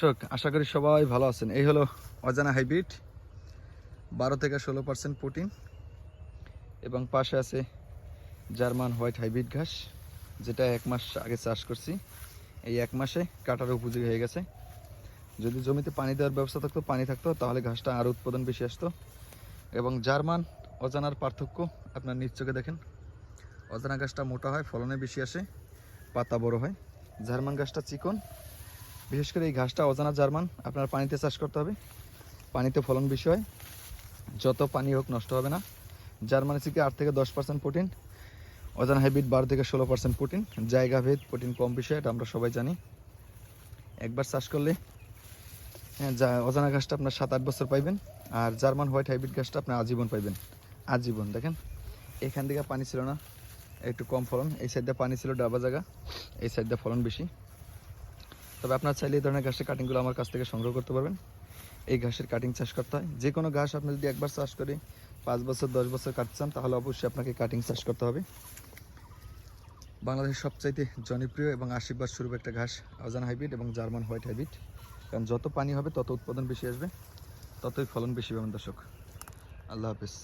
দর্শক, আশা করি সবাই ভালো আছেন। এই হলো অজানা হাইব্রিড, 12 থেকে 16% প্রোটিন, এবং পাশে আছে জার্মান হোয়াইট হাইব্রিড ঘাস, যেটা 1 মাস আগে চাষ করছি। এই 1 মাসে কাটার উপযোগী হয়ে গেছে। যদি জমিতে পানি দেওয়ার ব্যবস্থা থাকতো, পানি থাকতো, তাহলে ঘাসটা আরও উৎপাদন বেশি আসতো। এবং জার্মান অজানার পার্থক্য আপনার নিজ চোখে দেখেন। অজানা ঘাসটা মোটা হয়, ফলনে বেশি আসে, পাতা বড় হয়। জার্মান ঘাসটা চিকন। বিশেষ করে এই ঘাসটা অজানা জার্মান আপনার পানিতে চাষ করতে হবে, পানিতে ফলন বেশি হয়, যত পানি হোক নষ্ট হবে না। জার্মানি থেকে 8 থেকে 10% প্রোটিন, অজানা হাইব্রিড 12 থেকে 16% প্রোটিন। জায়গা ভেদ প্রোটিন কম বেশি, এটা আমরা সবাই জানি। একবার চাষ করলে অজানা ঘাসটা আপনার 7-8 বছর পাইবেন, আর জার্মান হোয়াইট হাইব্রিড ঘাসটা আপনার আজীবন পাইবেন। আজীবন। দেখেন, এখান থেকে পানি ছিল না, একটু কম ফলন। এই সাইডে পানি ছিল ডাবা জায়গা, এই সাইডে ফলন বেশি। তবে আপনার চাইলে এই ধরনের ঘাসের কাটিংগুলো আমার কাছ থেকে সংগ্রহ করতে পারবেন। এই ঘাসের কাটিং চাষ করতে হয়। যে কোনো ঘাস আপনি যদি একবার চাষ করে 5 বছর 10 বছর কাটতে চান, তাহলে অবশ্যই আপনাকে কাটিং চাষ করতে হবে। বাংলাদেশের সবচাইতে জনপ্রিয় এবং আশীর্বাদ স্বরূপ একটা ঘাস অজানা হাইব্রিড এবং জার্মান হোয়াইট হাইব্রিড। কারণ যত পানি হবে তত উৎপাদন বেশি আসবে, ততই ফলন বেশি পাবেন। দর্শক, আল্লাহ হাফিজ।